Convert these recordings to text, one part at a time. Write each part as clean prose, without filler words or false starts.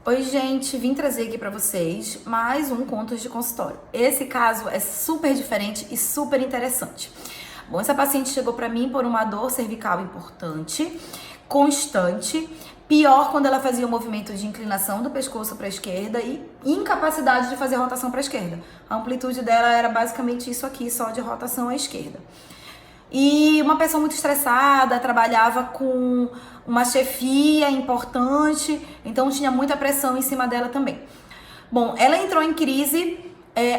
Oi, gente, vim trazer aqui pra vocês mais um Contos de Consultório. Esse caso é super diferente e super interessante. Bom, essa paciente chegou pra mim por uma dor cervical importante, constante, pior quando ela fazia o movimento de inclinação do pescoço para a esquerda e incapacidade de fazer rotação para a esquerda. A amplitude dela era basicamente isso aqui, só de rotação à esquerda. E uma pessoa muito estressada, trabalhava com uma chefia importante, então tinha muita pressão em cima dela também. Bom, ela entrou em crise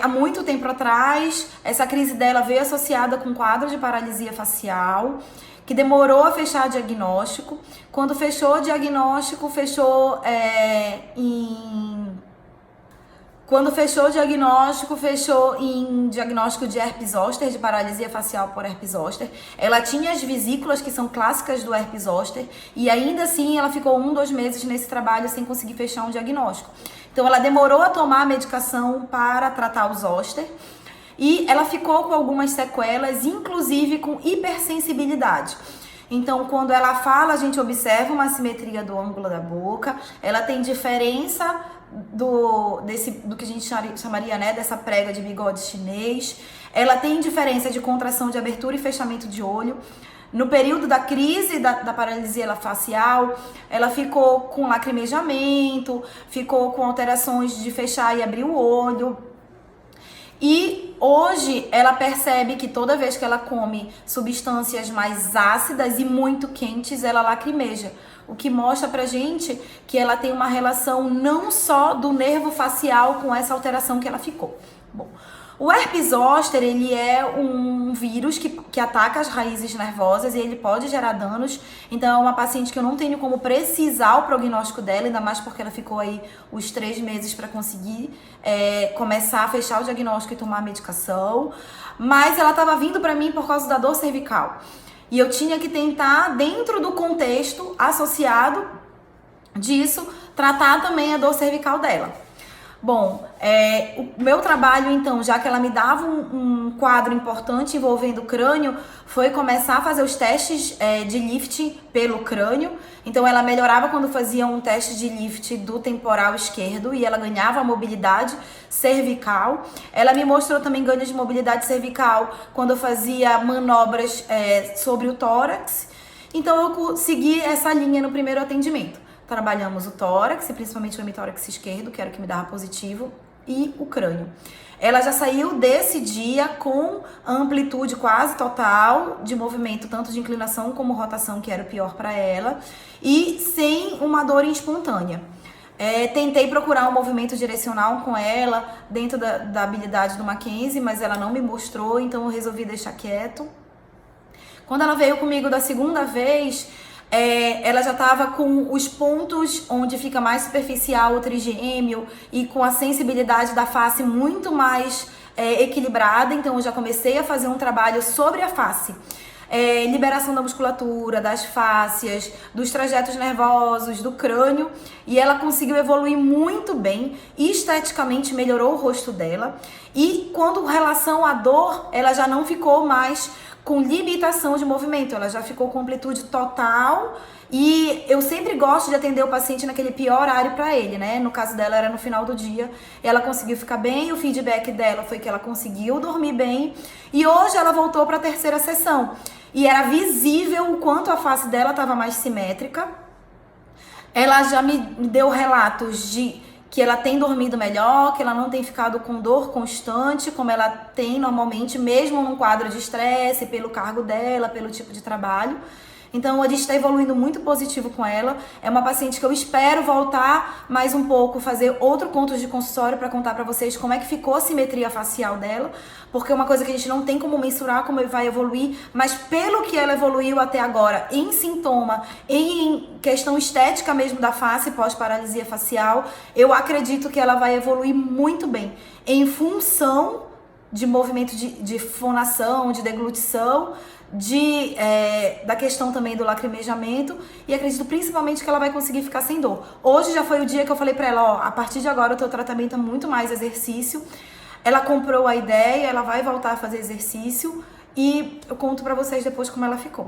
há muito tempo atrás. Essa crise dela veio associada com um quadro de paralisia facial, que demorou a fechar diagnóstico. Quando fechou o diagnóstico, fechou em diagnóstico de herpes zoster, de paralisia facial por herpes zoster. Ela tinha as vesículas que são clássicas do herpes zoster e ainda assim ela ficou 2 meses nesse trabalho sem conseguir fechar um diagnóstico. Então ela demorou a tomar a medicação para tratar o zoster e ela ficou com algumas sequelas, inclusive com hipersensibilidade. Então, quando ela fala, a gente observa uma assimetria do ângulo da boca, ela tem diferença do que a gente chamaria, né, dessa prega de bigode chinês. Ela tem diferença de contração de abertura e fechamento de olho. No período da crise da paralisia facial, ela ficou com lacrimejamento, ficou com alterações de fechar e abrir o olho. E hoje ela percebe que toda vez que ela come substâncias mais ácidas e muito quentes, ela lacrimeja. O que mostra pra gente que ela tem uma relação não só do nervo facial com essa alteração que ela ficou. Bom, o herpes zoster, ele é um vírus que ataca as raízes nervosas e ele pode gerar danos. Então é uma paciente que eu não tenho como precisar o prognóstico dela, ainda mais porque ela ficou aí os 3 meses para conseguir começar a fechar o diagnóstico e tomar a medicação. Mas ela estava vindo para mim por causa da dor cervical. E eu tinha que tentar, dentro do contexto associado disso, tratar também a dor cervical dela. Bom, o meu trabalho, então, já que ela me dava um quadro importante envolvendo o crânio, foi começar a fazer os testes de lift pelo crânio. Então, ela melhorava quando fazia um teste de lift do temporal esquerdo e ela ganhava a mobilidade cervical. Ela me mostrou também ganhos de mobilidade cervical quando eu fazia manobras sobre o tórax. Então, eu segui essa linha no primeiro atendimento. Trabalhamos o tórax, principalmente o hemitórax esquerdo, que era o que me dava positivo, e o crânio. Ela já saiu desse dia com amplitude quase total de movimento, tanto de inclinação como rotação, que era o pior para ela, e sem uma dor espontânea. Tentei procurar um movimento direcional com ela dentro da habilidade do Mackenzie, mas ela não me mostrou, então eu resolvi deixar quieto. Quando ela veio comigo da segunda vez, ela já estava com os pontos onde fica mais superficial o trigêmeo e com a sensibilidade da face muito mais equilibrada. Então eu já comecei a fazer um trabalho sobre a face, liberação da musculatura, das fáscias, dos trajetos nervosos, do crânio, e ela conseguiu evoluir muito bem. Esteticamente melhorou o rosto dela, e quando relação à dor, ela já não ficou mais com limitação de movimento, ela já ficou com amplitude total. E eu sempre gosto de atender o paciente naquele pior horário para ele, né? No caso dela era no final do dia, ela conseguiu ficar bem, o feedback dela foi que ela conseguiu dormir bem, e hoje ela voltou para a 3ª sessão. E era visível o quanto a face dela estava mais simétrica. Ela já me deu relatos de que ela tem dormido melhor, que ela não tem ficado com dor constante, como ela tem normalmente, mesmo num quadro de estresse, pelo cargo dela, pelo tipo de trabalho. Então, a gente está evoluindo muito positivo com ela. É uma paciente que eu espero voltar mais um pouco, fazer outro conto de consultório para contar para vocês como é que ficou a simetria facial dela, porque é uma coisa que a gente não tem como mensurar como ele vai evoluir, mas pelo que ela evoluiu até agora, em sintoma, em questão estética mesmo da face pós-paralisia facial, eu acredito que ela vai evoluir muito bem, em função de movimento de fonação, de deglutição, da questão também do lacrimejamento, e acredito principalmente que ela vai conseguir ficar sem dor. Hoje já foi o dia que eu falei pra ela, ó, a partir de agora o teu tratamento é muito mais exercício. Ela comprou a ideia, ela vai voltar a fazer exercício, e eu conto pra vocês depois como ela ficou.